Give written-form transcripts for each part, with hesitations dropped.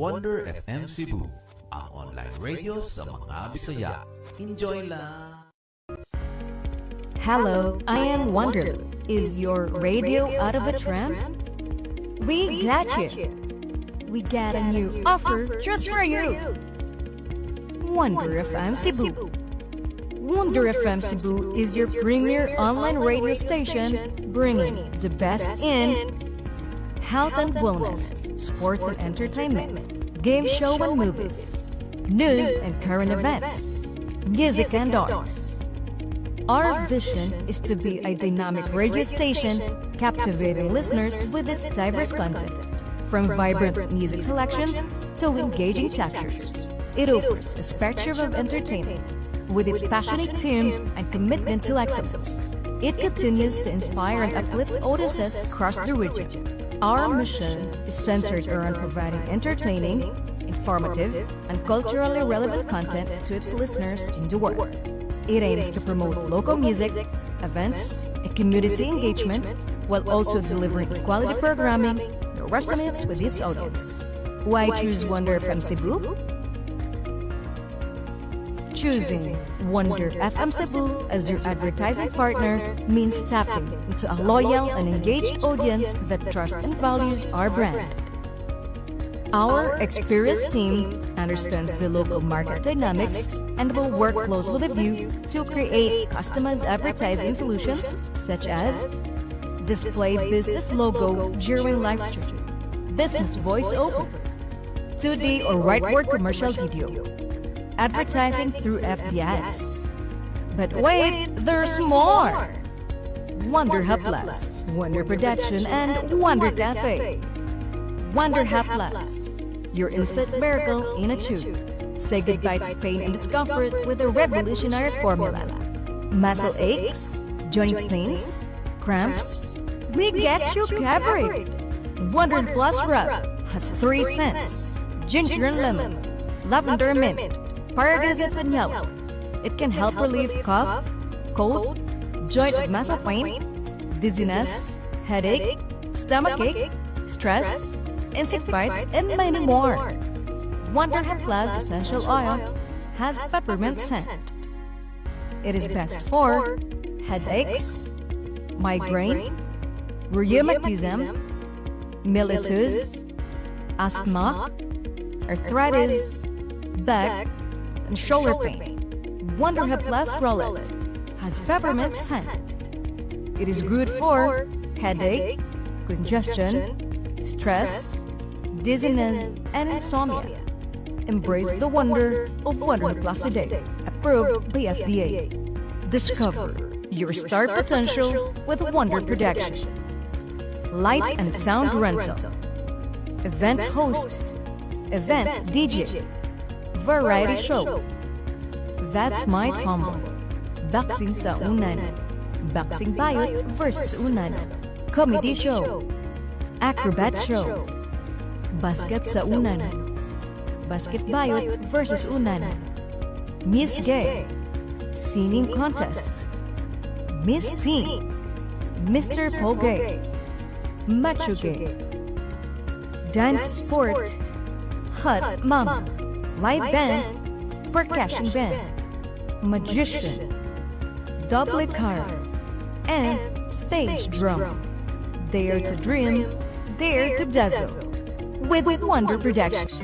Wonder FM Cebu, ang online radio sa mga Bisaya. Enjoy lang! Hello, I am Wonder. Is your radio out of a tram? We got you. We got a new offer just for you. Wonder FM Cebu. Wonder FM Cebu is your premier online radio station bringing the best in health and wellness, sports and entertainment, game show and movies, news and current events, music and arts. Our vision is to be a dynamic radio station captivating listeners with its diverse content, from vibrant music selections to engaging textures. It offers a spectrum of entertainment with its passionate theme and commitment to excellence. It continues to inspire and uplift audiences across the region. Our mission is centered around providing entertaining, informative, and culturally relevant content to its listeners in the world. It aims to promote local music, events, and community engagement, while also delivering quality programming that resonates with its audience. Why choose Wonder FM Cebu? Choosing Wonder FM Cebu as your advertising partner means tapping into a loyal and engaged audience that trusts and values our brand. Our experienced team understands the local market dynamics and will work closely with you to create customized advertising solutions such as display business logo during live stream, business voiceover, 2D or whiteboard commercial video, advertising through FB ads. But wait, there's more! Wonder Hub Plus, Wonder Production, and Wonder Cafe. Wonder Hub Plus, your instant miracle in a tube. Say goodbye to pain and discomfort with a revolutionary formula. Muscle aches, joint pains, cramps, we get you covered. Wonder Plus Rub has 3 scents: ginger and lemon, lavender mint, paragazet and yellow. It can help relieve cough, cold, joint and muscle pain, dizziness, headache, stomachache, stress, insect bites, and many more. Wonder Plus Essential Oil has peppermint scent. It is best for headaches, migraine, rheumatism, mellitus, asthma, arthritis, back, and shoulder pain. Wonder Plus Rollet has peppermint scent. It is good for headache, congestion, stress, dizziness, and insomnia. Embrace the wonder of Wonder Plus a day, approved by FDA. Discover your star potential with Wonder Production. Light and sound rental, event host, event DJ, variety show. That's my tomboy. Boxing sa unanan. Boxing bayot versus unanan. Comedy show. Acrobat show. Basket sa unanan. Basket bayot versus unanan. Miss Gay. Singing contest. Miss Teen. Mr. Pogay. Macho Gay. Dance sport. Hot Mama. Live band. Percussion band. Magician. Double car. And stage drum. Dare to dream, dare to dazzle. With Wonder Production.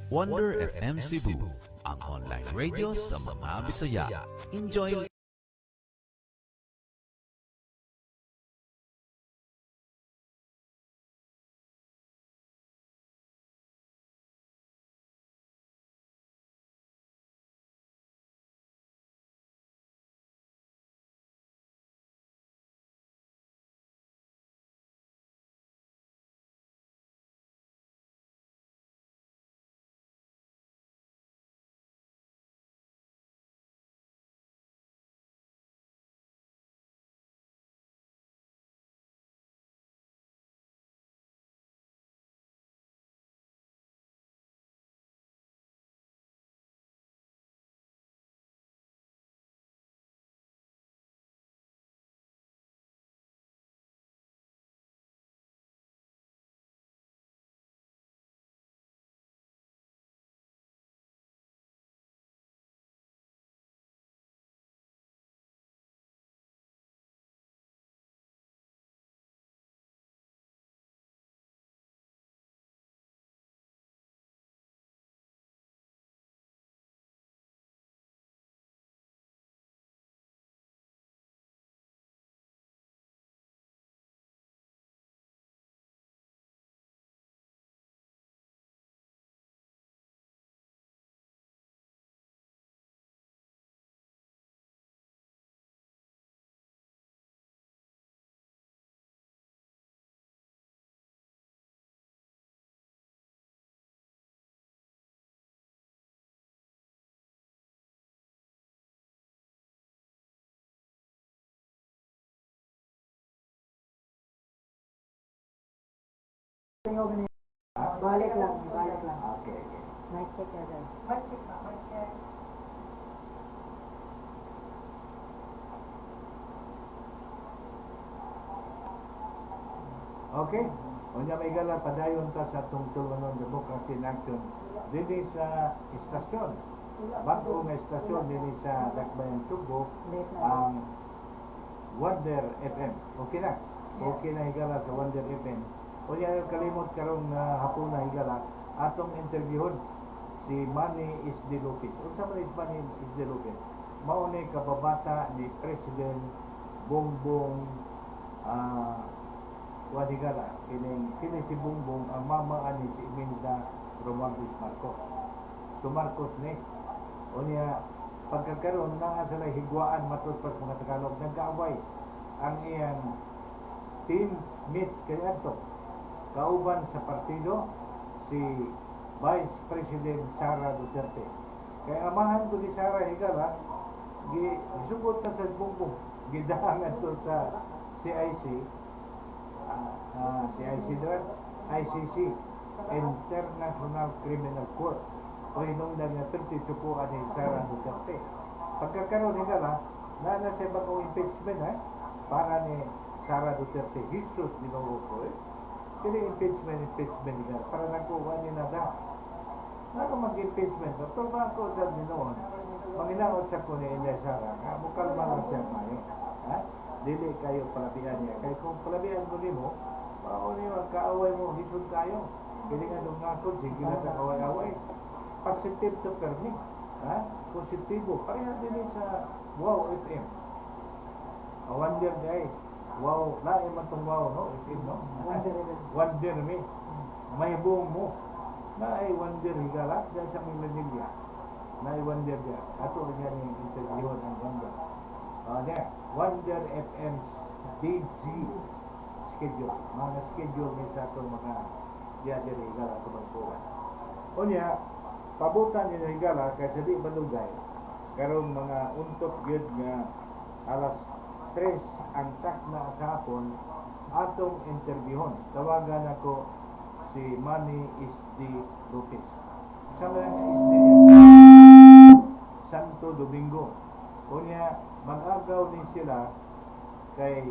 Wonder FM Cebu, ang online radio sa mga Bisaya. Enjoy! Balik lang, balik lang. Okay, okay. Mic check na sir. Mic check sa mic check. Okay. Unya may gala padayon ta sa tungtulon Democracy in Action dinhi sa istasyon. Bago nga istasyon dinhi sa Dakbayan Subo ang Wonder FM. Okay na. Okay na higala sa Wonder FM. Unya yung kalimot karong hapon na higala atong interviewon si Manny Isdi Lopez. Unsa man is Manny Isdi Lopez? Mao ni kababata ni President Bongbong Wadigala, kini si Bongbong ang mama ani si Imelda Romaldez Marcos. So Marcos ni unya pagkakaroon na sila higwaan matud pas mga Tagalog nagkaaway ang iyang teammate kay adto kauban sa partido si Vice President Sara Duterte. Kay amahan ko ni Sara Higala gisugod na sa Bongbong gidahangan to sa CIC CIC doon, ICC, International Criminal Court. O hinungdan na 30 sukuan ni Sara Duterte. Pagkakaroon nila na siya bagong impeachment para ni Sara Duterte. Jesus, ginoo ko Kaya impeachment nila. Para nakuha ni Nada. Naka mag-impeachment. Pero ba ako sa dinoon? Manginaot sa ko ni Inday Sara. Bukal man lang siya mayo. Dili kayo palabihan niya. Kaya kung palabihan ko nimo, paano niyo ang kaaway mo, hisod kayo. Kaya nga nung nasod, sige na sa kaway-away. Positive to permit. Positibo. Pareha din sa Wow FM. Wonder day. Wow. Lain man itong Wow, no? FM, no? Wonder me. May buong mo. Na ay wonder higala. Dahil sa may Manila. Na ay wonder dia. Ato niya yung interview ng wonder. There. Wonder FM's DG schedule. Mga schedule ni sa itong mga diya-diya ni Higala at Tumagpuan. O niya, pabutan ni Higala kaya sa di manugay karong mga untok yun nga alas 3 ang tak na sa hapon atong interviewon. Tawagan ako si Manny Isdi Lopez. Sa mga Isdi niya sa Santo Domingo. O niya, mag-agaw din sila kay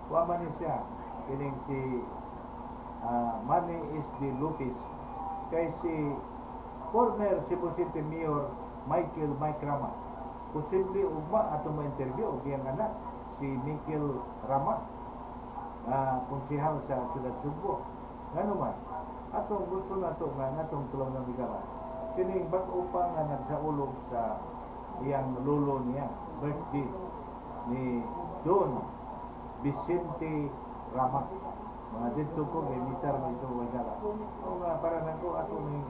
waman ni siya kining si Manny Isdi Lopez kay si former Cebu City Mayor Michael Mike Rama. Posible ugma ato ma-interview og iyang anak si Michael Rama, konsehal sa Siyudad Subo. Ngano man atong gusto nato nga natong tulong ng Bigara kining bag-o pa nga nagsaulog sa iyang lolo niya birthday ni Don Vicente Rama. Mga dito ko may mitar mo ito wala. O nga para nako ato may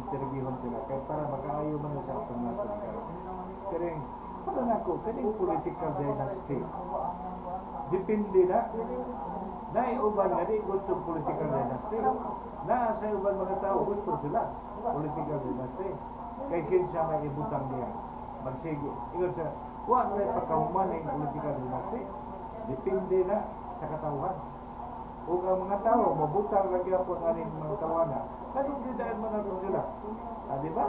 interviewon sila kaya para makaayo man sa atong nato karon. Kering para nako kaning political dynasty. Depende na uban nga di gusto political dynasty. Na sa uban mga tao gusto sila political dynasty. Kay kinsa may ibutang niya. Magsige. Ingon sa wa may pagkahuman ng political dynasty. Depende na sa katawhan. O ang mga tao, mabutang lagi po ang aning mga tawana. Kanong didaan man natin sila. Di ba?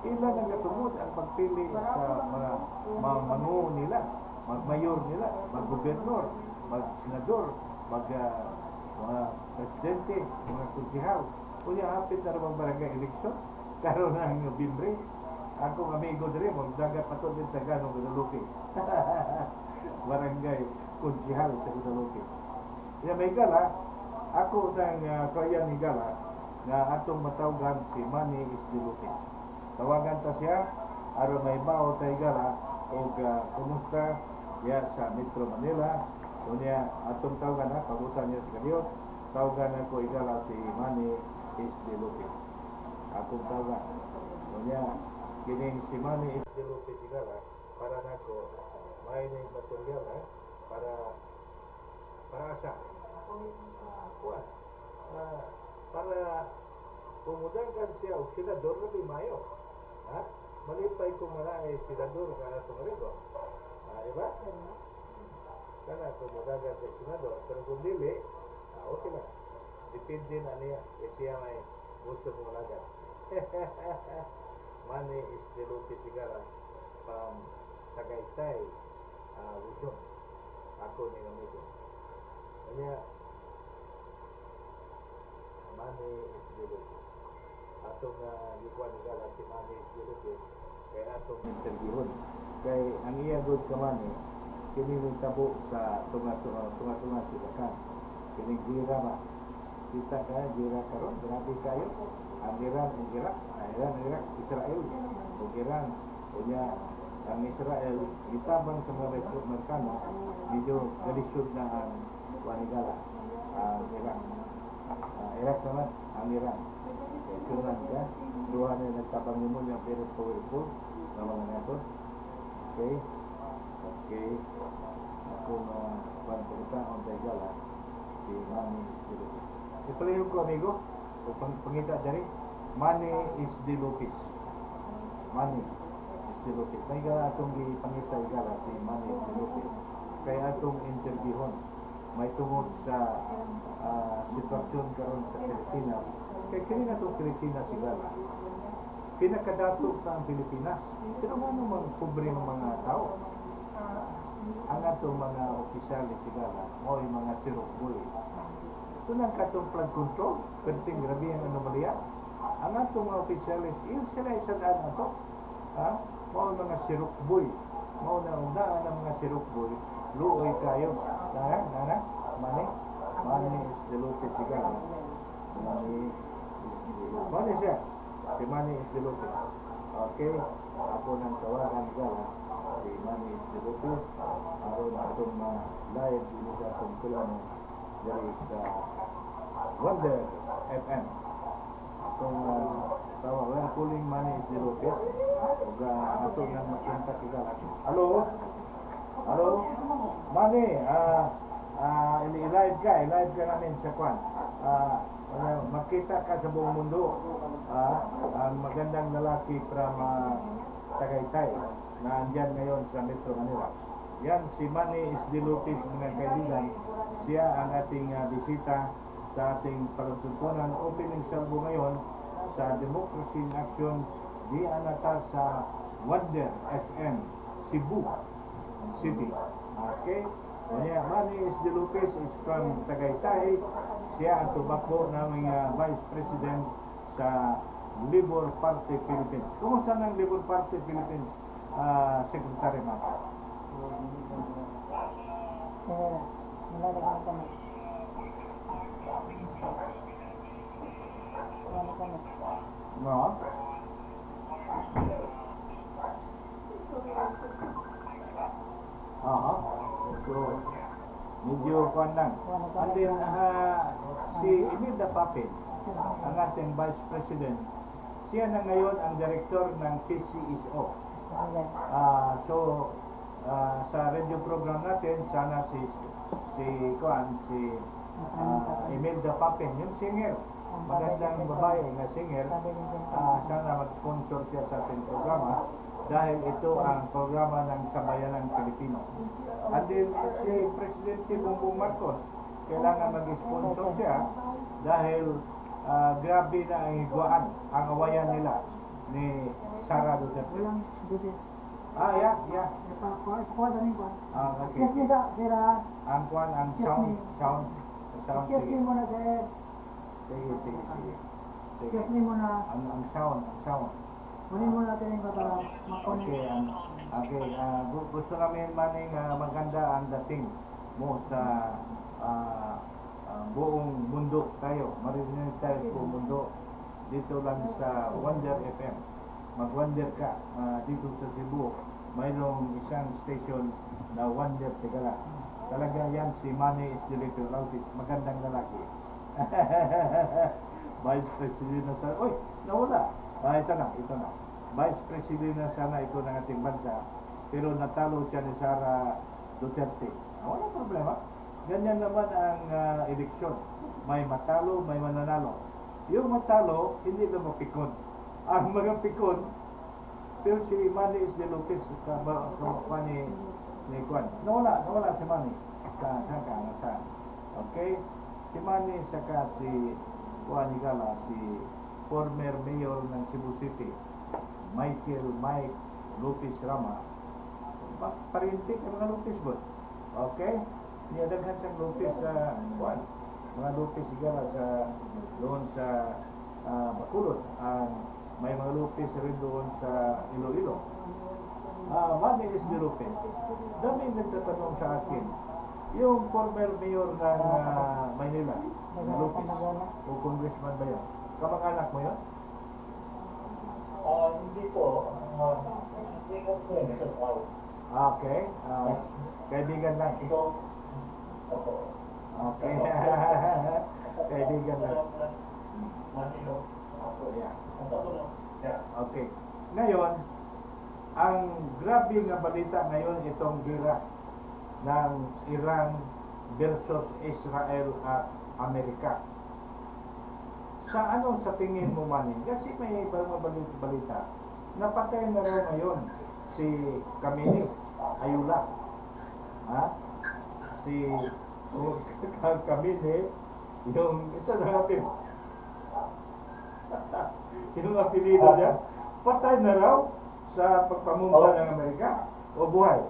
Ilan ang katungod ang pagpili sa mga mango nila, magmayor nila, mag-gobernador, mag-senador, mga presidente, mga konsihal. Kunya hapit na namang barangay eleksyon. Karoon na ang November. Akong amigo diri magdagat pa to din sa Ganong Guadalupe. Barangay konsihal sa Guadalupe. Ya may gala, ako nang sayan ni gala nga atong matawgan si Manny Isdi Lopez. Tawagan ta siya aron may bao tay gala og kumusta ya sa Metro Manila. Unya atong tawagan pabutan niya si kaniyo. Tawagan ako igala si Manny Isdi Lopez. Akong tawagan. Unya kining si Manny Isdi Lopez igala para nako may ning material para sa para pumudagan siya og senador na Mayo. Malipay ko mala ay senador nga ato marigo. Diba? Kana pumudagan sa senador pero kung dili okay lang. depende na niya. Eh, siya may gusto mong lagat. Manny is the Lopez Sigara from Tagaytay, Luzon. Ako ni Gamito. Kanya, Manny is the Lopez. Atong gikuan ni Gala si Manny is the Lopez. Kaya atong interviewon. Kay ang iya good ka Manny, kini tabo sa tunga-tunga sila ka. Kini gira ba? Kita ka, gira karon, grabe kayo. Ang Iran, Iraq, Israel. O Iran, kunya ang Israel, itabang sa mga Amerikano, medyo galisod na ang Wanigala, ang Iraq. Iraq naman, ang Iran. Sunan ka, duha na nagtabang mo niya pero powerful na mga nato. Okay? Okay. Ako pagpunta ang Tagala, si Manny is the Lopez. Ipalihog ko, amigo, o pangita dari, Manny is the Lopez. Manny is the Lopez. May atong gipangita igala si Manny is the Lopez. Kaya atong interviewon. May tungod sa sitwasyon karon sa Pilipinas. Kaya kini na itong Pilipinas igala. Pinakadato sa ang Pilipinas. Pero ano mga pobre ng mga tao? Ang atong mga opisyal sigala, o yung mga sirokboy. Ito nang katong flood control, perting grabe ang anomalya. Ang atong mga opisyalis, sila isadaan na ito. Mga mga sirokboy. Mga naundaan ng mga sirokboy, luoy kayo. Manny is the Lopez sigala. Manny siya. Si Manny is the Lopez. Okay, ako nang tawagan gala. Si Manny is the Lopez. Aron atong live dito sa atong tulan dari sa Wonder FM. Atong tawagan calling Manny is the Lopez. Ug atong nang makontak gala. Hello? Hello? Manny, i-live ka namin sa kwan. Makita ka sa buong mundo. Ang magandang lalaki from Tagaytay na andyan ngayon sa Metro Manila. Yan si Manny is the Lopez, mga kaibigan. Siya ang ating bisita sa ating pagtutunan. Opening salvo ngayon sa Democracy in Action di anata sa Wonder FM, Cebu City. Okay? Manny is the Lopez is from Tagaytay. Siya ang tubako ng Vice President sa Labour Party Philippines. Kumusta ng Labour Party Philippines, Secretary Mata? No? So, medyo kuwan lang. And then, si Imelda Papin, ang ating Vice President, siya na ngayon ang Director ng PCSO. Sa radio program natin, sana si Imelda Papin, yung singer, magandang babae na singer, sana mag-sponsor siya sa ating programa dahil ito ang programa ng Sambayanang Pilipino. And then si Presidente Bongbong Marcos, kailangan mag-sponsor siya dahil grabe na ang higuan, ang awayan nila ni Sara Duterte. Yeah. Excuse me, sir. Ang kwan, ang sound. Excuse me muna, sir. Sige. Excuse me muna. Ang sound. Kunin muna natin yung para makunin. Okay. Gusto namin maning maganda ang dating mo sa buong mundo tayo. Marinig tayo sa buong mundo. Dito lang sa Wonder FM. Mag-wonder ka dito sa Cebu. Mayroong isang station na Wonder Tegala. Talaga yan si Manny is the Little Lopez. Magandang lalaki. Vice President na sana. Uy, nawala. Ito na. Vice President na sana ito ng ating bansa. Pero natalo siya ni Sara Duterte. Walang problema. Ganyan naman ang eleksyon. May matalo, may mananalo. Yung matalo, hindi na mapikon. Ang mga pikon, pero si Manny is the Lopez, ni Kwan. Nawala si Manny. Saan. Okay? Si Manny saka si Juan Higala, si former mayor ng Cebu City, Mike Lopez Rama, parintik ang mga Lopez ba? Okay? Niyadaghan sa Lopez sa Juan. Mga Lopez Higala sa doon sa Bacolod. May mga Lopez rin doon sa Iloilo. Manny is the Lopez. Dami nagtatanong sa akin, yung former mayor ng Maynila, na Lopez, o congressman ba yun? Kamag-anak mo yun? Hindi po. Hindi ko po yun sa tao. Okay. Kaibigan lang. Ito, ako. Okay. Kaibigan lang. Manilo. Ako. Yeah. Ang ako lang. Yeah. Okay. Ngayon, ang grabe nga balita ngayon itong gira ng Iran versus Israel at Amerika. Sa ano sa tingin mo, Manny? Kasi may ibang balita. Napatay na raw ngayon si Kamini Ayula. Ha? Si Kamini, yung isa na natin. Yung apelido niya, patay na raw sa pagpamunta ng Amerika o buhay?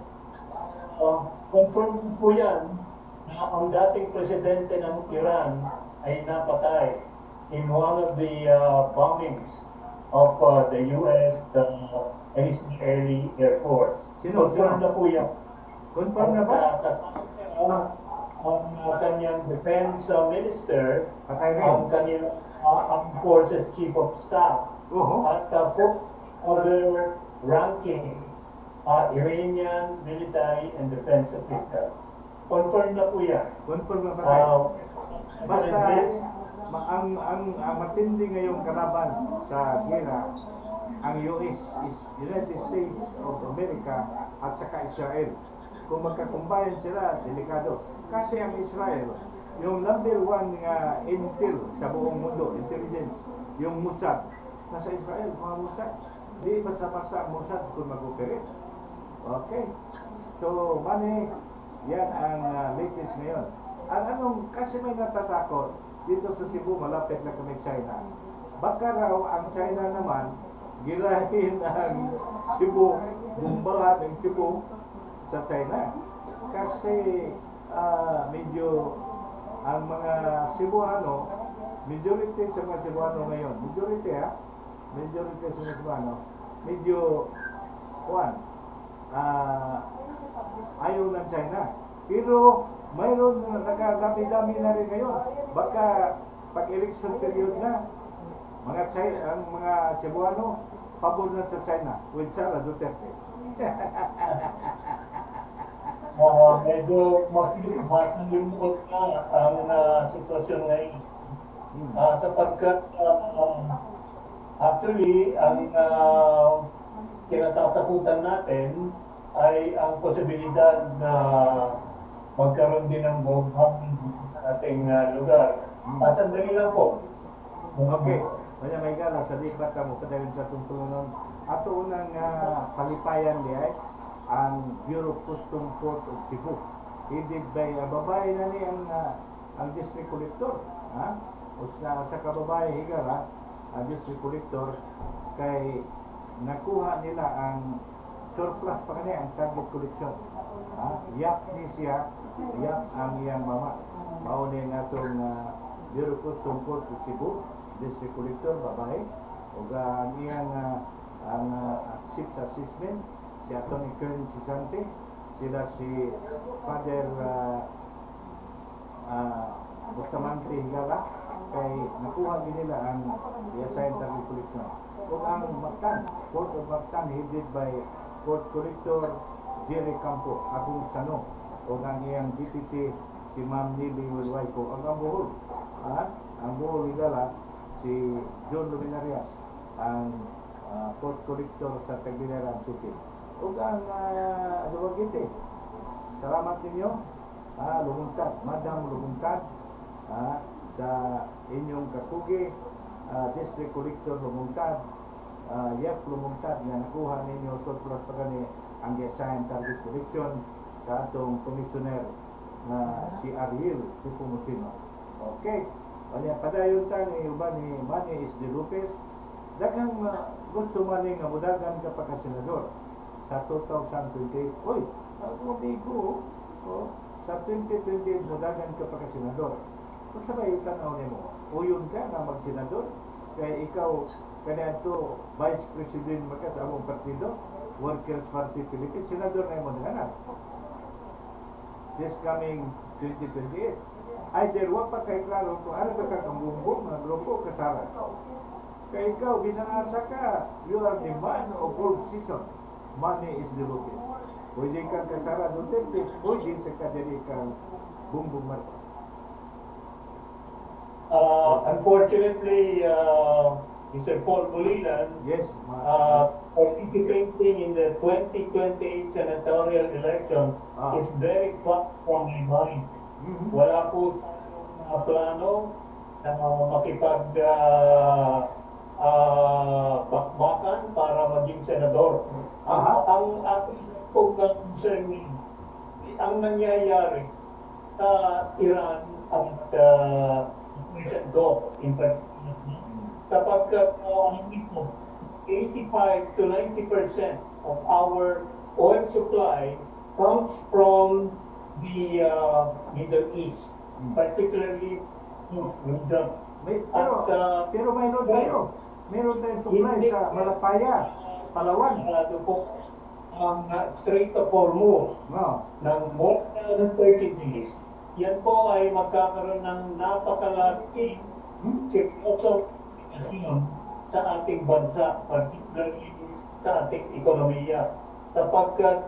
Confirm po yan na ang dating presidente ng Iran ay napatay in one of the bombings of the U.S. And Israeli Air Force. Sino? Confirm na po yan. Confirm na ba? Ang kanyang defense minister, Patay rin. ang kanyang armed forces chief of staff, at 4 other ranking Iranian military and defense officials. Confirm na po yan. Confirm na patay. Basta ang matindi ngayong kalaban sa gera ang US is United States of America at saka Israel. Kung magkakumbayan sila, delikado. Kasi ang Israel, yung number 1 nga intel sa buong mundo, intelligence, yung Mossad, nasa Israel, mga Mossad. Di basta-basta Mossad kung mag-operate. Okay. So, Manny, yan ang latest ngayon. Ang anong, kasi may natatakot, dito sa Cebu, malapit na kami China. Baka raw ang China naman, girahin ang Cebu, bumbahan ng Cebu sa China. Kasi medyo ang mga Cebuano, majority sa mga Cebuano ngayon, majority sa mga Cebuano, medyo ayaw ng China. Pero mayroon na nakadami-dami na rin ngayon. Baka pag-election period na, ang mga Cebuano, pabor na sa China with Sara Duterte. Medyo makalungkot na ang sitwasyon ngayon. Sapagkat actually, ang kinatatakutan natin ay ang posibilidad na magkaroon din ng bomba sa ating lugar. At sandali lang po. Okay. Kanya may gala sa libat ka mo kadalhin sa tungtulungan. Ato unang palipayan di ay ang Bureau of Customs Port of Cebu. Hindi ba babae na ni ang district collector, ha? O sa kababae higara ang district collector kay nakuha nila ang surplus pa kanya ang target collection. Yak ni siya, yak ang iyang mama. Mauni nga itong Bureau of Customs Port of Cebu, district collector, babae. O ang iyang chief assessment, si Atty. Kern Sisante, sila si Father Bustamante Higala, kay nakuha din nila ang i-assign target collection. O ang Mactan, Port of Mactan, headed by Port Collector Jerry Campo, akong Sano, o ang iyang DPT, si Ma'am Nili Wilwayko, ang Bohol, ang Bohol Higala, si John Luminarias, ang Port Collector sa Tagbilaran City. O ang Duwagite, salamat ninyo, Lumuntad, Madam Lumuntad, sa inyong kakugi, District Collector Lumuntad, Yak Lumuntad na nakuha ninyo surplus pa gani ang i-assign target collection sa atong commissioner na si Ariel Tupumusino. Okay. Kanya padayon ta ni uban ni Manny S. De Lopez. Daghang gusto man nga mudagan ka pa ka senador sa 2028. Oy, ako bigo. Oh, sa 2028 mudagan ka pa ka senador. Kung sabay tanaw nimo, uyon ka na mag-senador kaya ikaw kanadto Vice President maka sa among partido, Workers Party Philippines, senador na mo dinganap. This coming 2028. Either wa pa kay klaro kung ano ba ka kambumbong nga grupo kasara. Kaya ikaw, binangasa ka, you are the man of all season. Money is the Lopez. Pwede kang kasara Duterte, pwede sa kadiri kang Bongbong Marcos. Unfortunately, Mr. Paul Bulilan, Yes, participating in the 2028 senatorial election is very far from my mind. Wala po sa plano na makipag bakbakan para maging senador. Ang aking pong concern, ang nangyayari sa Iran at Persian Gulf in particular, kapag 85 to 90% of our oil supply comes from the Middle East, particularly Jordan. Pero mayroon tayo. Meron tayong supply sa Malapaya, Palawan. Po ang Strait of Hormuz ng more than 30 days. Yan po ay magkakaroon ng napakalaking seryoso sa ating bansa, particularly sa ating ekonomiya. Sapagkat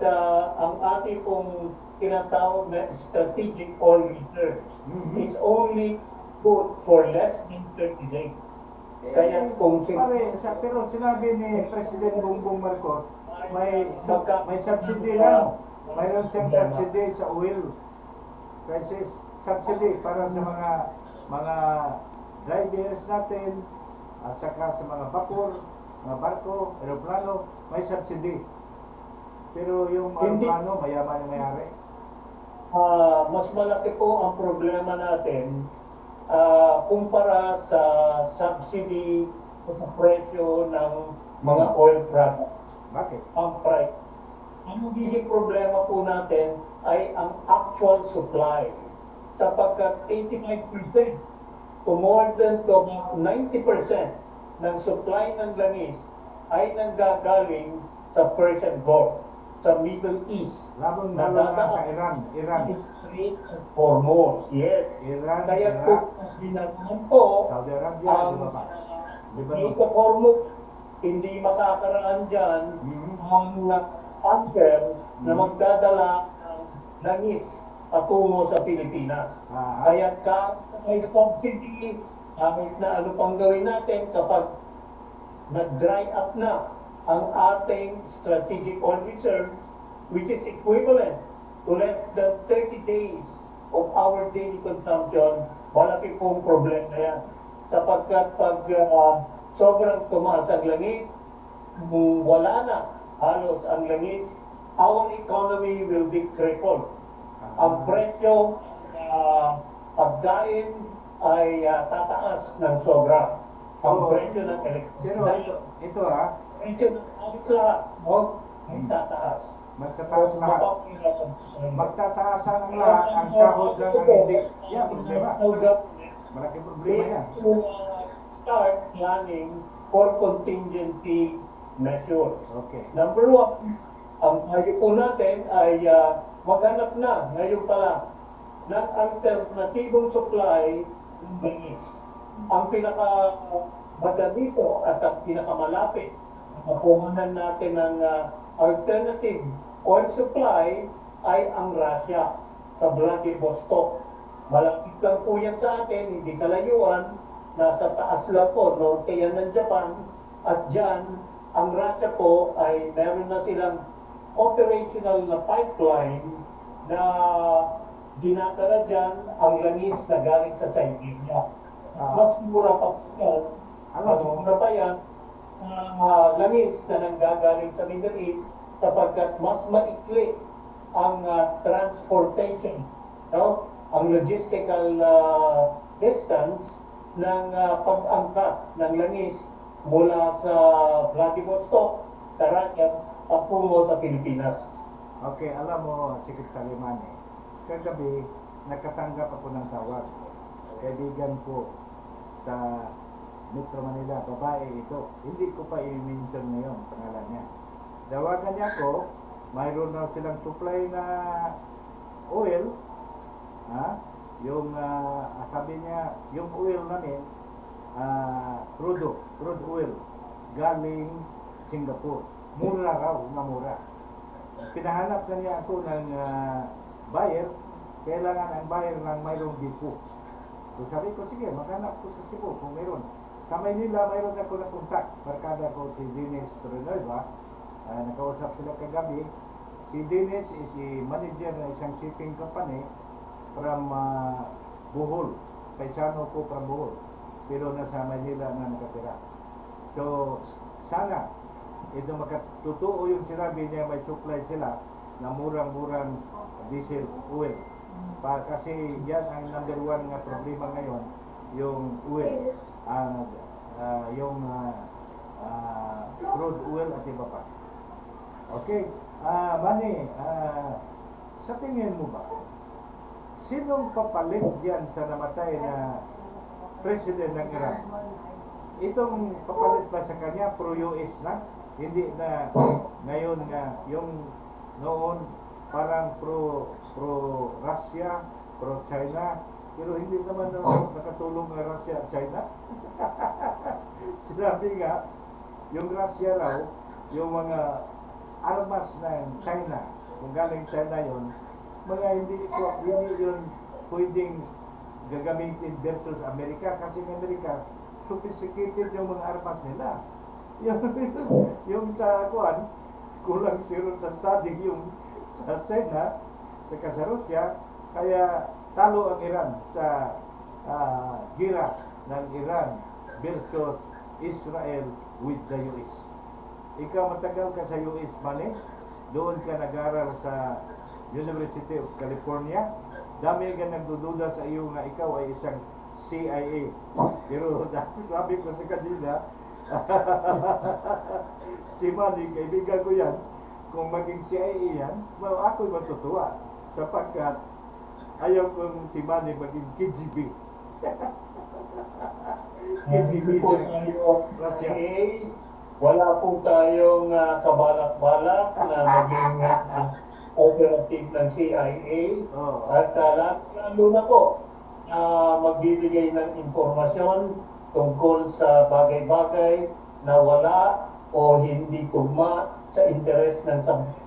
ang ating pong tinatawag na strategic oil reserves is only good for less than 30 days. Kaya kung pero sinabi ni President Bongbong Marcos, may subsidy lang. Mayroon siyang subsidy sa oil prices. Subsidy para sa mga drivers natin at saka sa mga vapor, mga barko, aeroplano, may subsidy. Pero yung aeroplano, mayaman yung may-ari. Mas malaki po ang problema natin kumpara sa subsidy o sa presyo ng mga oil products. Bakit? Ang price. Ang magiging problema po natin ay ang actual supply. Sapagkat 85% to more than 90% ng supply ng langis ay nanggagaling sa Persian Gulf, sa Middle East. Labang sa Iran. Strait of Hormuz, yes. Iran, Kaya po, dinatnan po, Saudi Arabia, ang Strait of Hormuz, hindi makakaraan dyan ang tanker na magdadala ng langis patungo sa Pilipinas. Kaya may subsidy, kahit na ano pang gawin natin kapag nag-dry up na ang ating strategic oil reserve, which is equivalent to less than 30 days of our daily consumption, malaki pong problema yan. Sapagkat pag sobrang tumaas ang langis, wala na halos ang langis, our economy will be crippled. Ang presyo pagkain ay tataas ng sobra. Ang presyo ng Pero ito presyo ng lahat, ay tataas. magtataas lahat. Magtataasan ang lahat, ang sahod lang ang hindi. Yan, problema. Malaking problema yan. Start planning for contingency measures. Okay. Number one, ang tayo po natin ay maghanap na ngayon pa lang ng alternatibong supply ng langis. Ang pinakamadali po at ang pinakamalapit na kuhanan natin ng alternative oil supply ay ang Russia sa Vladivostok. Malapit lang po yan sa atin, hindi kalayuan, nasa taas lang po, norte yan ng Japan, at dyan, ang Russia po ay meron na silang operational na pipeline na dinadala dyan ang langis na galing sa Siberia. Mas mura pa po yan, mas mura pa yan, langis na nanggagaling sa Middle East sapagkat mas maikli ang transportation, no? Ang logistical distance ng pag-angkat ng langis mula sa Vladivostok, Caracas, patungo sa Pilipinas. Okay, alam mo, Secretary Manny, kagabi, nakatanggap ako ng tawag. Kaibigan ko sa Metro Manila, babae ito. Hindi ko pa i-mention ngayon, pangalan niya. Dawagan niya ako, mayroon na silang supply na oil, yung sabi niya, yung oil namin, crude oil, galing Singapore. Mura raw, na mura. Pinahanap na niya ako ng buyer, kailangan ang buyer ng mayroong dipo. So sabi ko, sige, maghanap ko sa Cebu kung mayroon. Sa Maynila, mayroon ako na kontak. Barkada ko si Dennis Renueva, nakausap sila kagabi. Si Dennis is si manager ng isang shipping company from Bohol. Paisano ko from Bohol. Pero nasa Manila na nakatira. So, sana ito makatotoo yung sinabi niya, may supply sila na murang-murang diesel oil. Kasi yan ang number one nga problema ngayon, yung oil, yung crude oil at iba pa. Okay, Manny, sa tingin mo ba, sinong papalit yan sa namatay na president ng Iran? Itong papalit ba sa kanya, pro-US na? Hindi na ngayon nga, yung noon parang pro-Russia, pro-China, pero hindi naman nakatulong ng Russia at China. Sinabi nga, yung Russia raw, yung mga armas ng China, kung galing China yon, mga hindi yun pwedeng gagamitin versus Amerika, kasi ng Amerika, sophisticated yung mga armas nila. Yung sa kuan, kulang zero sa study yung sa China, saka sa Russia, kaya talo ang Iran sa gira ng Iran versus Israel with the US. Ikaw matagal ka sa US, Manny, doon ka nag-aral sa University of California, dami ka nagdududa sa iyo nga ikaw ay isang CIA. Pero sabi ko sa kanila, si Manny, kaibigan ko yan, kung maging CIA yan, well, ako'y matutuwa sapagkat ayaw kong si Manny maging KGB. KGB Po ng tayo, Russia. wala po tayong kabalak-balak na maging operative ng CIA. Oh. At lalo na po, magbibigay ng impormasyon tungkol sa bagay-bagay na wala o hindi tugma sa interes ng sambayanan.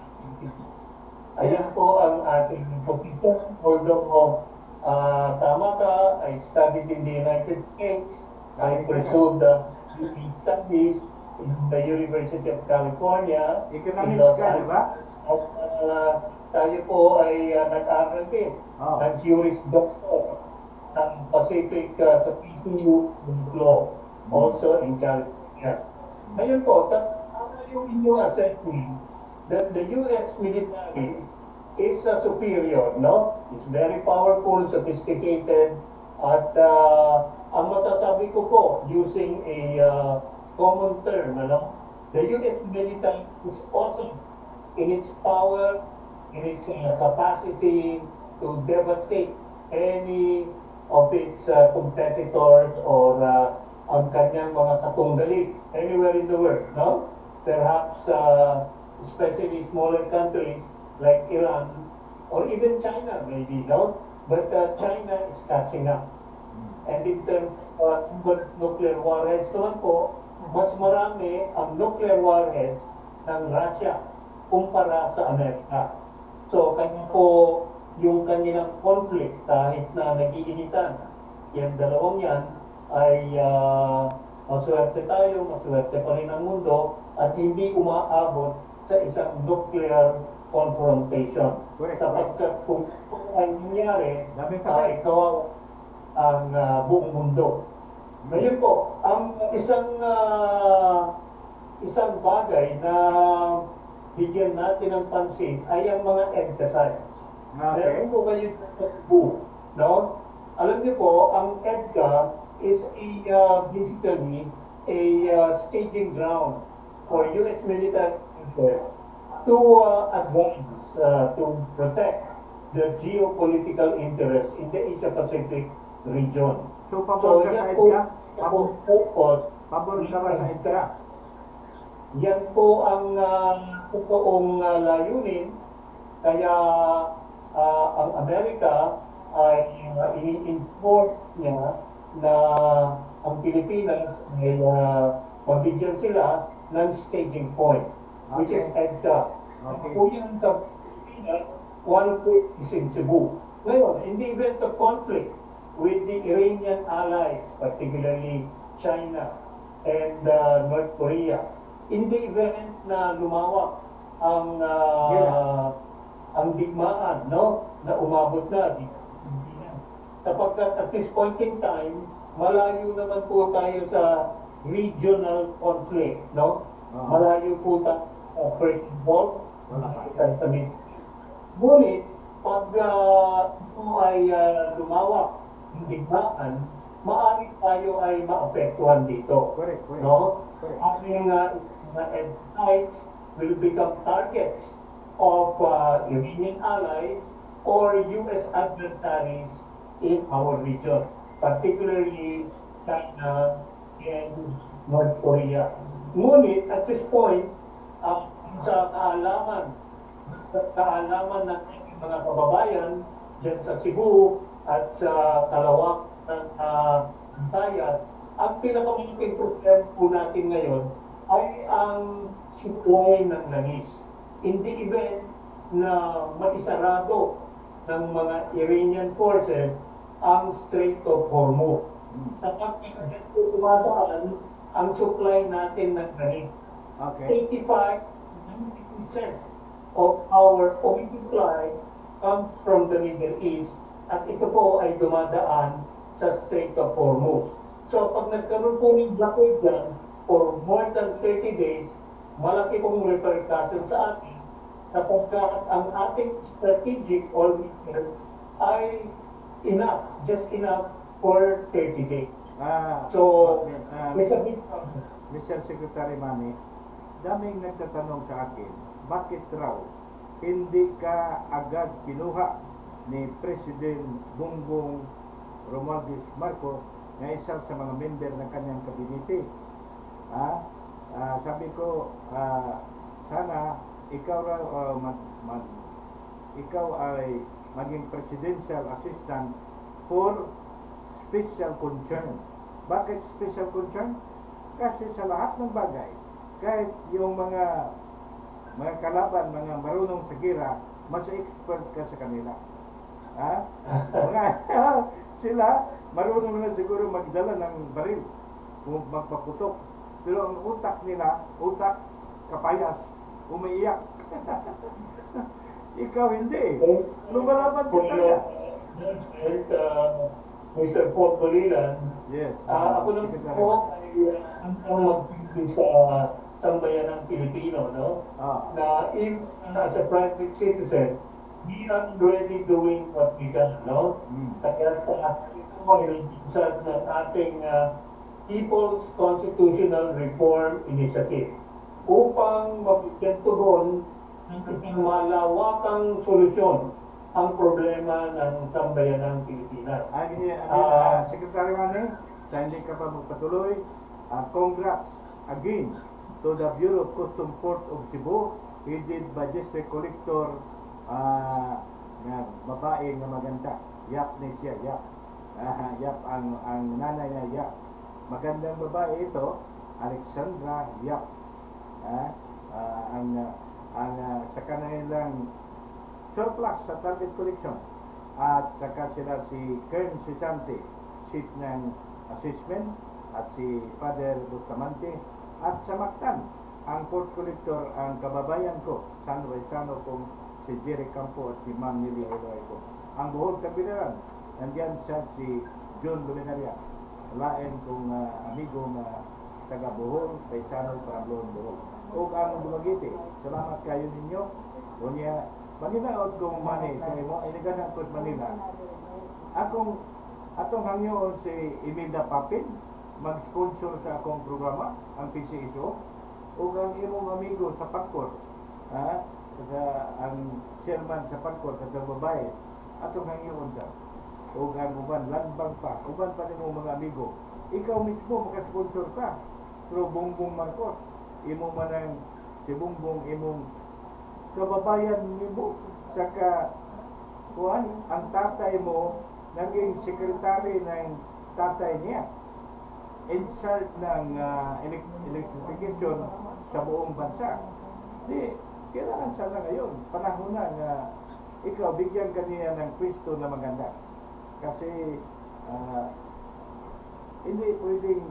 Ayan po ang ating position. Although tama ka, I studied in the United States. I pursued studies in the University of California. Economics ka, di ba? At tayo po ay nag-aral din Oh. ng Juris Doctor ng Pacific sa PCU Law, also in California. Ngayon po, yung inyong assessment that the U.S. military is superior, no? It's very powerful, sophisticated, at ang masasabi ko po, using a common term, ano? The U.S. military is awesome in its power, in its capacity to devastate any of its competitors or ang kanyang mga katunggali anywhere in the world, no? Perhaps especially smaller countries like Iran or even China maybe, no? But China is catching up. And in terms of nuclear warheads naman po, mas marami ang nuclear warheads ng Russia kumpara sa Amerika. So kanya po yung kanilang conflict kahit na nag-iinitan, yung dalawang yan ay maswerte tayo, maswerte pa rin ang mundo at hindi umaabot sa isang nuclear confrontation. Correct. Sapagkat kung ay nangyari, Dami pa ay kawawa ang buong mundo. Ngayon po, ang isang bagay na bigyan natin ng pansin ay ang mga exercise. Okay. Meron po kayo sa book, no? Alam niyo po, ang EDCA is basically a staging ground for U.S. military forces to advance, to protect the geopolitical interests in the Asia-Pacific region. So, pabor ka sa yan po, EDCA? ang purpose, Pabor ka ba sa EDCA? yan po ang totoong layunin. Kaya ang Amerika ay ini-inform niya na ang Pilipinas ay mabigyan sila ng staging point, which is EDCA. Okay. Kung yan sa Pilipinas, one point is in Cebu. Ngayon, in the event of conflict with the Iranian allies, particularly China and North Korea, in the event na lumawak ang digmaan, no, na umabot na, sapagkat at this point in time, malayo naman po tayo sa regional conflict, no? Malayo po tayo sa first world, ngunit, pag ito ay lumawak ang digmaan, maaari tayo ay maapektuhan dito. Correct. No? Ating sites will become targets of Iranian allies or U.S. adversaries in our region, particularly China and North Korea. Ngunit, at this point, sa kaalaman ng mga kababayan dyan sa Cebu at sa kalawak ng Visayas, ang pinakamalaking problema po natin ngayon ay ang supply ng langis. In the event na maisarado ng mga Iranian forces ang Strait of Hormuz. Kapag tumadaan ang supply natin ng langis, Okay. 85% of our oil supply comes from the Middle East at ito po ay dumadaan sa Strait of Hormuz. So pag nagkaroon po ng blockade dyan for more than 30 days, malaki pong repercussion sa atin sapagkat ang ating strategic oil reserves ay just enough for 30 days. So, it's a big problem. Mr. Secretary Manny, daming nagtatanong sa akin, bakit raw hindi ka agad kinuha ni President Bongbong Romualdez Marcos na isa sa mga member ng kanyang kabinete? Sabi ko, sana ikaw raw ikaw ay maging presidential assistant for special concern. Bakit special concern? Kasi sa lahat ng bagay, kahit yung mga kalaban, mga marunong sa gira, mas expert ka sa kanila. Sila, marunong na siguro magdala ng baril kung magpaputok. Pero ang utak nila, utak kapayas, umiiyak. Ikaw hindi. Lumalaban ka talaga. Mr. Paul Bolilan, Yes. ako lang po ay magpipin sa sambayan ng Pilipino, no? Na if as a private citizen, we are already doing what we can, no? Kaya sa ng ating People's Constitutional Reform Initiative upang mabigyan tugon ng malawakang solusyon ang problema ng sambayan ng Pilipinas. Secretary Manny, sa hindi ka pa magpatuloy, congrats again to the Bureau of Customs Port of Cebu, headed by District Collector na babae na maganda. Yap ni siya, Yap. Yap ang nanay niya, Yap. Magandang babae ito, Alexandra Yap. Sa kanilang surplus sa target collection at saka sila si Kern Sisante, chief ng assessment, at si Father Bustamante, at sa Mactan ang port collector ang kababayan ko, San Raisano kong si Jerry Campo at si Ma'am Nili Eloy ko. Ang buhol kabilaran, nandiyan siya si John Luminaria, lain kong amigo na taga Bohol, Paisano, Pramblon, Bohol. O ang Dumagiti, salamat kayo ninyo. Kunya, maninaot kong Manny, kaya mo, iniganan ko Manila. Akong Atong hangyoon si Imelda Papin mag-sponsor sa akong programa, ang PCSO, o ang imong amigo sa Pagkor, sa ang chairman sa Pagkor, sa babae, atong hangyoon sa, o ang uban, landbang pa, uban pa nimo mga amigo, ikaw mismo maka-sponsor ka, through Bongbong Marcos, imo man si Bongbong, imong kababayan nimo, saka, kuhan, ang tatay mo, naging sekretary ng tatay niya, in charge ng electrification sa buong bansa. Di, kailangan sana ngayon, panahon na nga ikaw, bigyan ka niya ng pwesto na maganda. Kasi, hindi pwedeng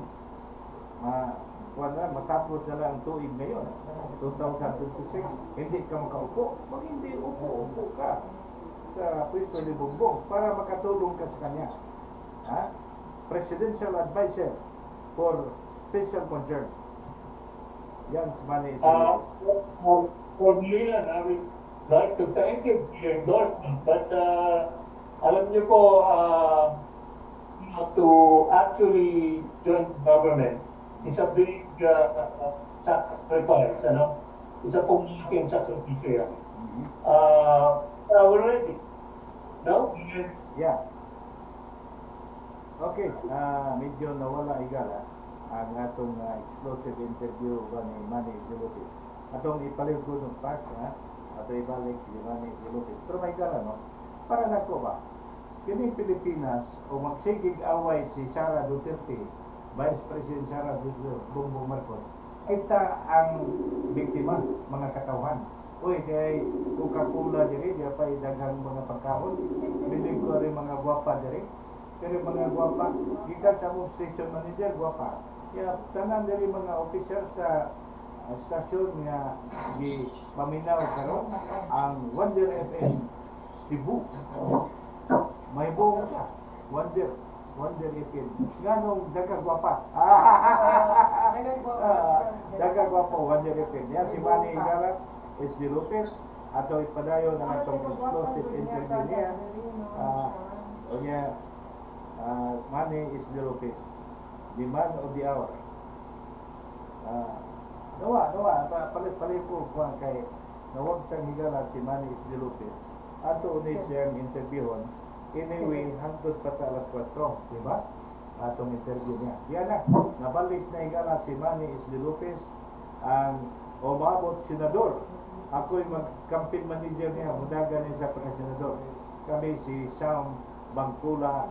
matapos na lang tuig ngayon, 2026, hindi ka makaupo. Pag hindi upo ka sa pwesto ni Bongbong para makatulong ka sa kanya. Presidential Advisor for Special Concern. Yan, si Manny Isidro. For Milan, I would like to thank you for your endorsement, but alam niyo po, to actually join government is a big sacrifice, ano? Isa pong malaking sakripisyo yan. We're ready. No? Yeah. Okay, medyo nawala igala ang atong explosive interview ba ni Manny Isidro. Atong ipalig ko ng part, atong ibalik si Manny Isidro. Pero may igala, no? Para na ko ba? Kining Pilipinas, o magsigig away si Sara Duterte, Vice President Sara Duterte, Bongbong Marcos, kita ang biktima, mga katawhan. Uy, kay Coca-Cola diri, di pa daghang mga pagkaon. Bilig ko rin mga gwapa diri. Pero mga gwapa, gikan sa mong station manager, gwapa. Kaya tanan diri mga officer sa stasyon nga di paminaw karon ang Wonder FM Cebu. May buong ka. Wonder FM. Ganong daga gwapa. Daga gwapa, Wonder FM. Yan si Manny Igala, SD Lopez, ato ipadayon ang atong explosive interview niya. O niya, Manny SD Lopez, the man of the hour. Palit po kay nawag tang higala si Manny SD Lopez. Ato ulit siyang interviewon. Anyway, hangtod pa sa alas 4, di ba? Atong interview niya. Yan na, nabalik na higala si Manny SD Lopez, ang umabot senador. Ako'y mag-campaign manager niya, mudagan niya sa pagka-senador. Kami si Sam Bangkula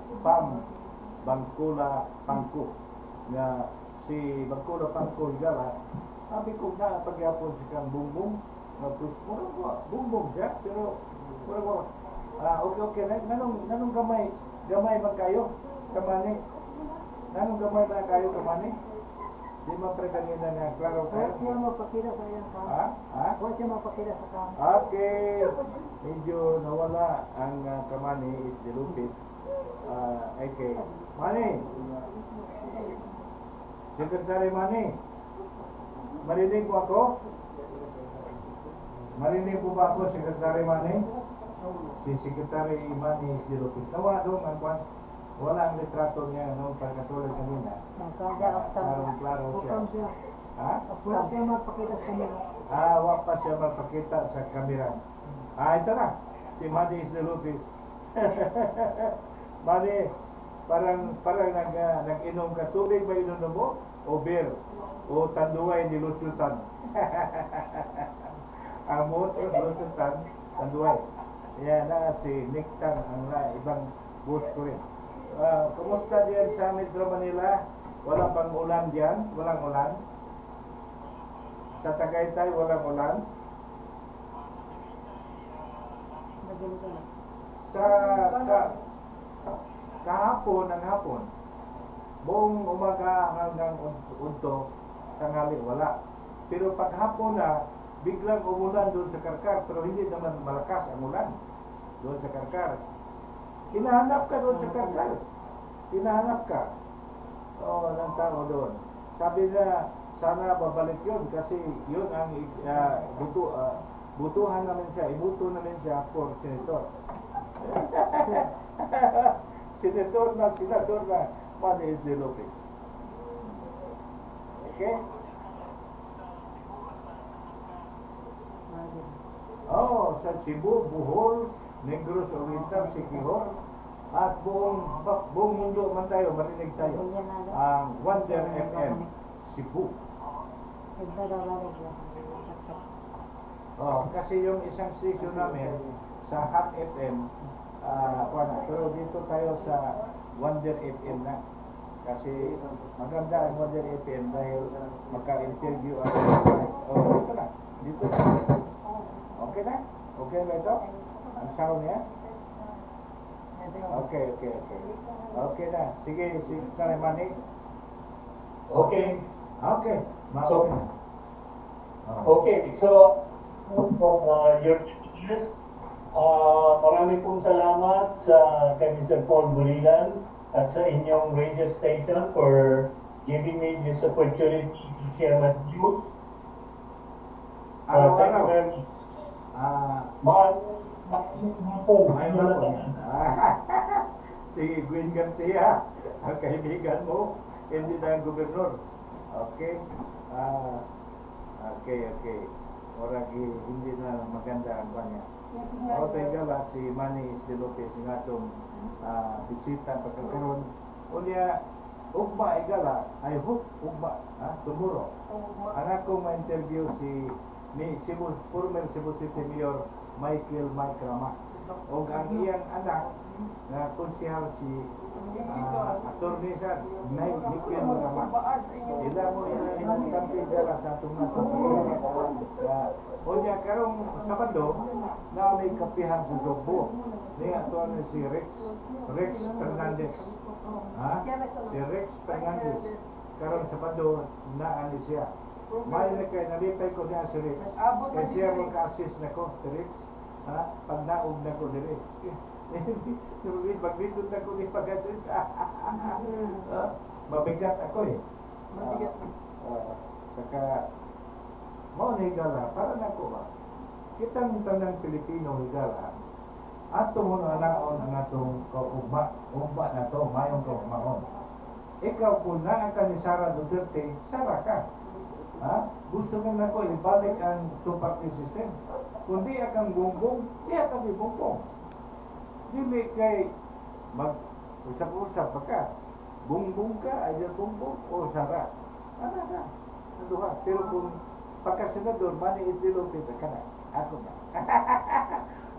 Pangko. Nga si Bangkula Pangko higala, sabi ko na pagyapon si kang Bongbong, Bongbong siya, pero okay. Nanong gamay magkayo, kamani. Nanong gamay ba kayo, kamani? Di man pre kanina nga, klaro ka. Huwag siya mapakita sa iyang kama. Huwag siya mapakita sa kama. Okay. Medyo nawala ang kamani is dilupit. Okay. Manny. Secretary Manny. Marinig mo ako? Marinig mo ba ako, Secretary Manny? Si Secretary Manny is dilupit. Nawa doon ang kwan. Wala ang litrato niya, no? Pagkatulad kanina. Klaro siya. Huwag siya mapakita sa kanila. Wag pa siya mapakita sa kamera. Ito na. Si Manny is Lopez. Manny, parang nag-inom ka. Tubig ba inom mo? O beer? O tanduay ni Lusutan? Amos o Lusutan, tanduay. Yan na si Nick Tan, ang ibang boss ko rin. Kumusta diyan sa Metro Manila? Walang bang ulan diyan? Walang ulan? Sa Tagaytay, walang ulan? Sa kahapon, ang hapon, buong umaga hanggang unto, tanghali, wala. Pero paghapon na, biglang umulan doon sa Karkar, pero hindi naman malakas ang ulan doon sa Karkar. Hinahanap ka doon sa Karkar. Hinahanap ka. Ng tao doon. Sabi na, sana babalik yun kasi yun ang butuhan namin siya. Ibuto namin siya for senator. senador na Manny S. Lopez. Okay? Oh, sa Cebu, Bohol, Negros Oriental, Siquijor, at buong mundo man tayo, marinig tayo. Ang Wonder FM Cebu. Oh, kasi yung isang station namin sa Hot FM, pero dito tayo sa Wonder FM na. Kasi maganda ang Wonder FM dahil magka-interview ako. Oh, dito na. Dito na. Okay na? Okay ba ito? Ang sound niya? Okay. Okay na. Sige, Sir Manny. Okay. Okay. So, Oh. okay, so your listeners, marami pong salamat sa kay Mr. Paul Bulilan at sa inyong radio station for giving me this opportunity to share my views. Thank you very much. Si Gwen Garcia, ang kaibigan mo, hindi na ang gobernador. Okay? Okay. Oragi, hindi na maganda ang kanya. O, tayo si Manny S. Lopez, nga itong bisita pagkakaroon. O niya, ugma igala, I hope ugma, tomorrow. Anak ko ma-interview si former Cebu City Mayor Michael Mike Rama. O ang iyang anak na konsyal si attorney sa Michael Rama. Sila mo yung country dala sa itong nato. O niya, karong Sabado na may kapihan sa Zobo. Niya ito si Rex Fernandez. Si Rex Fernandez. Karong Sabado na ani siya. May na kay nalipay ko niya si Rex. Kaya siya mo ka-assist na ko si Rex. Pag naog na ko dire. Maglisod na ko ni pag-assist. Mabigat ako eh. Saka mo ni higala, para na ko ba? Kitang tanang Pilipino higala, ato mo na naon ang atong kaugma na to, mayong kaugmaon. Ikaw kung naa ka ni Sara Duterte, Sara ka. Gusto nga na ko, ibalik ang two-party system. Kung di akang bongbong, di akang di bongbong. Dili kay mag-usap-usap pa ka. Bongbong ka, ayaw bongbong, o Sara. Ano na? Naduha. Pero kung pagka-senador, Manny S. Lopez, ako na.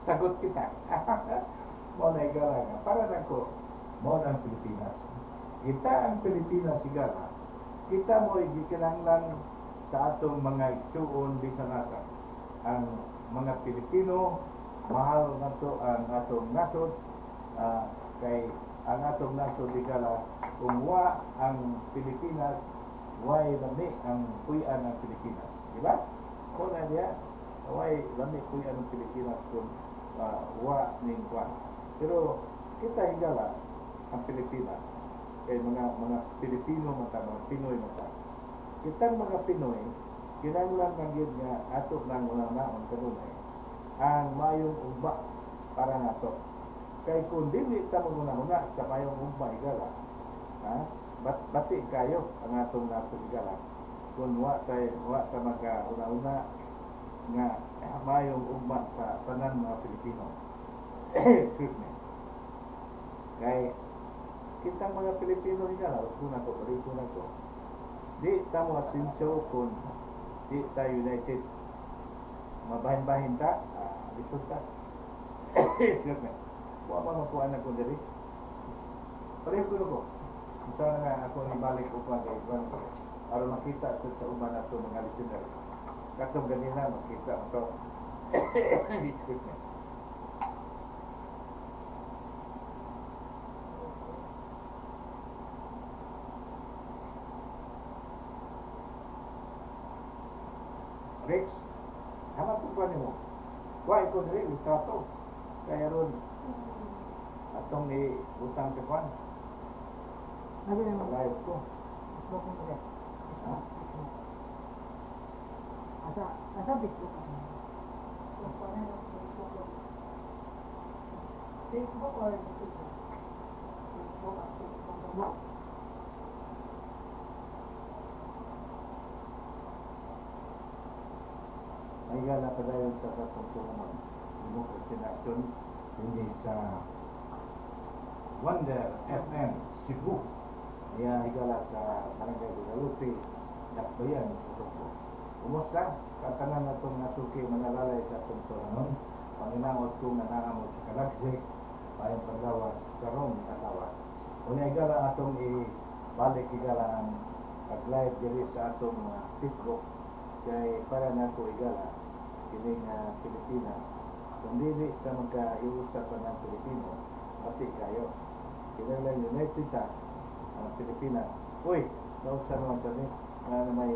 Sagot kita. Mo na igala nga. Para na ko, mo na ang Pilipinas. Kita ang Pilipinas sigala. Kita mo igikinanglan sa atong mga igsuon bisan nasa. Ang mga Pilipino, mahal na to ang atong nasod. Kay ang atong nasod igala, kung wa ang Pilipinas, way lami ang puyan ng Pilipinas. Diba? Kung na diya, way lami puyan ng Pilipinas kung wa ning kwan. Pero kita higala ang Pilipinas kay mga Pilipino mata, mga Pinoy mata. Kitang mga Pinoy, kinahanglan kang yun nga ato nang unang-naon kanunay ang mayong ugma para nato. Kay kung dili ta mo una sa mayong ugma igala, bati kayo ang atong nato igala. Kung wa ta maka-una-una nga mayong ugma sa tanan mga Pilipino. Excuse me. Kay kitang mga Pilipino igala, una ko. Di ta mo asinso kung di ta united. Mabahin-bahin ta, dito ta. Excuse me. Wa makuha na ko diri. Pareho ko. Sana nga ako nibalik ko pa kay Juan para makita sa uban nato mga listener. Katong ganina makita mo to. Excuse me. Rex, hanap ko pa nimo. Why ko diri litrato? Kaya ron atong ni butang sa kwan. Asa naman? Live ko. Facebook mo kasi. Facebook. Asa Facebook? Facebook or Messenger? Facebook. Ay gala pa dahil sa pagtulungan Democracy in Action hindi sa Wonder FM Cebu. Kaya higala sa Barangay Guadalupe, Dakbayan sa Cebu. Kumusta? Katanan na itong nasuki manalalay sa itong tulanon. Panginangod kong nanangamo sa Kalagse, bayang paglawas, karong katawa. Kung higala atong ibalik higala ang pag-live diri sa atong Facebook, kay para na ko igala kining Pilipina. Kung dili ka magka-iusap pa ng Pilipino, pati kayo. Kailangan united ta ang Pilipinas. Uy, nausan naman sa ni na may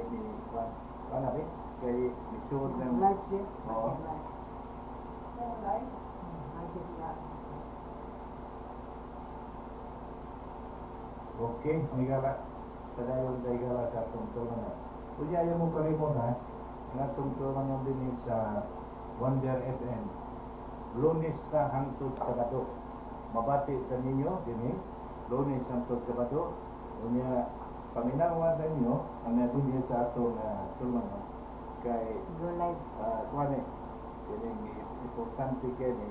panari kay isuod ng Live siya. Oo. Live siya. Okay, may gala. Padayon tayo gala sa atong tulanan. Kuya, ayaw mo kalimot ha. Ang atong tulanan din sa Wonder FM. Lunes na hangtod Sabado. Mabati ka ninyo din Lunes hangtod Sabado. Unya, paminawan na ninyo ang natin sa atong tulanan. Kay Go live. kuwane, kining importante kini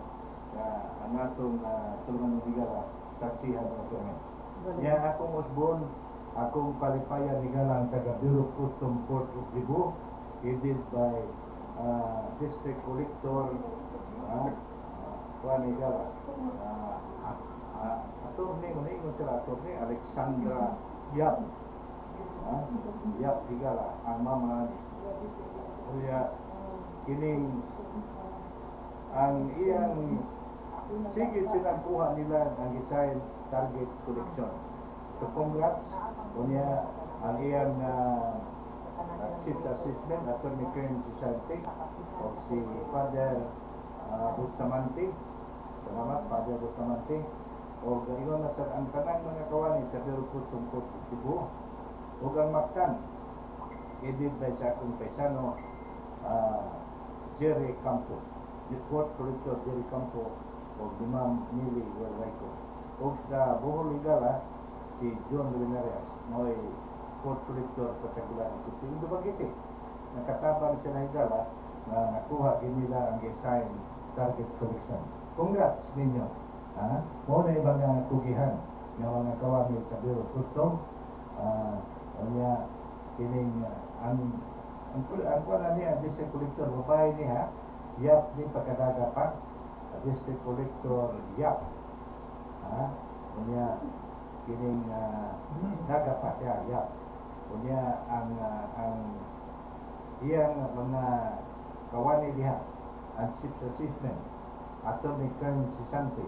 na ang atong tulanan ng higala saksihan ng kami. Go live. Ya akong Osbon, akong palipayan higala ang taga Bureau of Customs Port of Cebu, headed by District Collector kuan higala attorney mo na sila attorney Alexandra Yap. Yap higala ang mama Uya, kining ang iyang sige silang kuha nila ang design target collection. So congrats unya ang iyang chief assistant attorney Kern Sisante o si Father Bustamante. Salamat Father Bustamante. O gayon na sa ang kanang mga kawani sa Bureau of Customs Port of Cebu. O ang Mactan edit by sa akong paisano Jerry Campo, the Port Collector Jerry Campo o di Ma'am Nili Walwayco. O sa Bohol Higala, si John Linares, mo'y Port Collector sa Tagulan. So, tingin Dumaguete, nakatabang sila Higala na nakuha nila ang design target collection. Congrats ninyo. Mo na ibang kugihan ng mga kawani sa Bureau of Customs. Kanya kining ang kuwan niya district collector babae niya Yap ni pagkadaga pa district collector Yap kanya kining daga pa siya Yap kanya ang iyang mga kawani diha ang chief assistant attorney Kern Sisante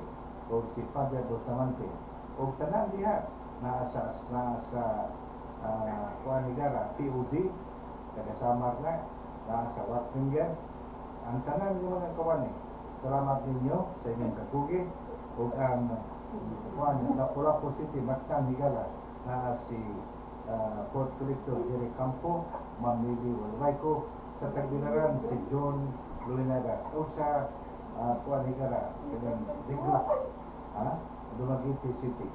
o si Father Bustamante o tanan diha na sa kuan higala POD taga-Samar na sa Wattingen ang tanan ng mga kawani. Salamat ninyo sa inyong kakugi ug ang kuan Lapu-Lapu City Mactan higala na si Port Collector Jerry Campo, Ma'am Lily Walwayco, sa Tagbilaran si John Lulinagas o sa kuan higala kanang Digos Dumaguete City.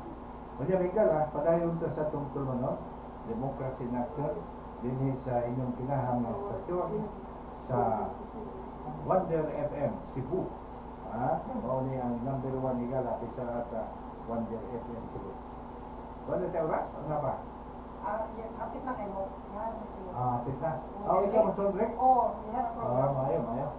Kanya higala padayon ta sa tong tulumanon Democracy in Action dinhi sa inyong kinahang stasyon sa Wonder FM Cebu. Mao ni ang number 1 higala isa sa Wonder FM Cebu. Wala tayo oras? Ano ba? Yes, hapit na kayo. Yan, sige. Hapit na. Ikaw masundrek? Oo, yan ang program. Mayo.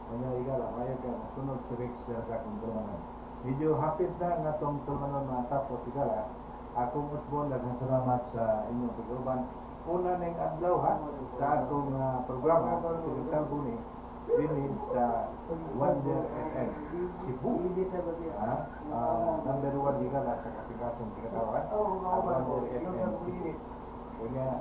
Kanya higala, mayo ka masunod si Rex sa akong tulumanon. Medyo hapit na nga itong tulumanon matapos higala. Akong Osbon, daghang salamat sa inyong pag-uban. Una ng adlaw sa atong programa, Salvo ni dinhi sa Wonder FM Cebu. Number 1 higala sa kasikasong kikatawan, Wonder FM Cebu. Kanya,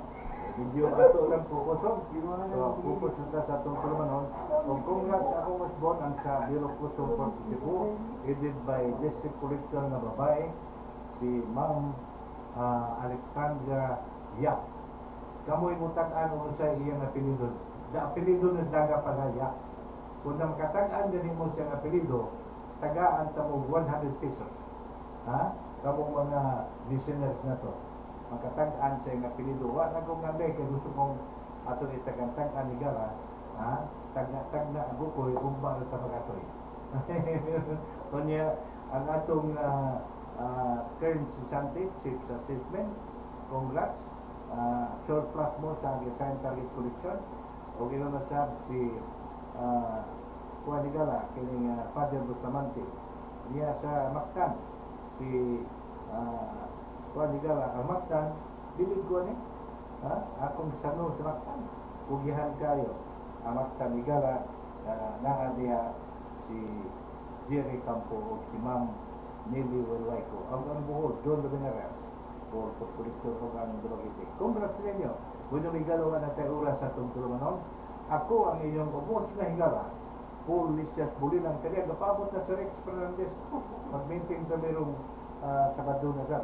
video ato lang pukusog. So, pukus na sa atong tulumanon. Kung congrats sa akong Osbon ang sa Bureau of Customs Port of Cebu, headed by District Collector na babae, si Ma'am Alexandra Yap. Kamoy mo tag-an mo sa iyang apelido. Apelido ng daga pa sa Yap. Kung na makatag-an din mo siyang apelido, tagaan ta mo 100 pesos. kamong mga listeners na to, makatag-an sa yung apelido. Wa na kong nalay, kaya gusto kong ato itagantag-an ni Gara, ha? Tag-na ako ko, kung ba na tapagatoy. Kunya, ang atong Kern Sisante, Chief's Assessment, congrats. Surplus mo sa Design Target Collection. O ginamasab si Juan Igala, kining Father Bustamante. Niya sa Mactan, si Juan Igala, ang Mactan, bilig ko ni, akong sano sa Mactan. Ugihan kayo, ang Mactan Igala, naa diya si Jerry Campo o si Ma'am Nelly Walwayko. Ang buhod, John Luminares, for Politor o ang Duragiti. Congrats sa inyo. Kung igalaw na tayo oras sa itong tulumanon, ako ang inyong ubos na higala, Paul Lisias Bulilang, kaya napabot na sa Rex Fernandez, mag-maintain na merong Sabado na sa.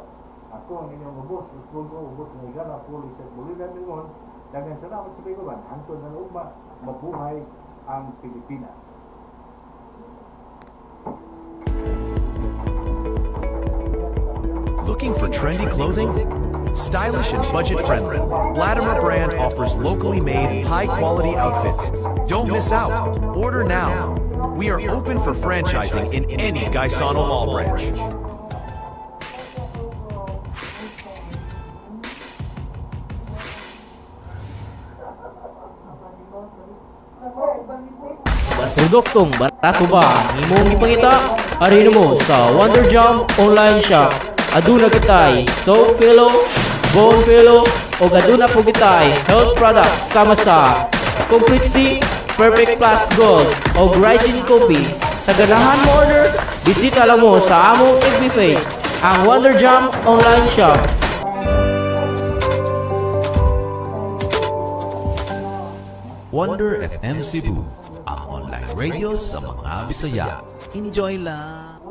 Ako ang inyong ubos na higala, Paul Lisias Bulilang, mingon, dagang salamat sa Piguban, hantod na luma, mabuhay ang Pilipinas. Looking for trendy clothing? Stylish and budget-friendly, Latimer brand offers locally made, high-quality outfits. Don't miss out. Order now. We are open for franchising in any Gaisano Mall branch. Produktong barato ba imong ipangita? Arino mo sa Wonder Jam online shop. Aduna kitay soap pillow, bone pillow, o aduna po kitay health product sama sa Complete C, Perfect Plus Gold, o Rising Coffee. Sa ganahan mo order, bisita lang mo sa among FB page, ang Wonder Jam online shop. Wonder FM Cebu, ang online radio sa mga Bisaya. Enjoy lang!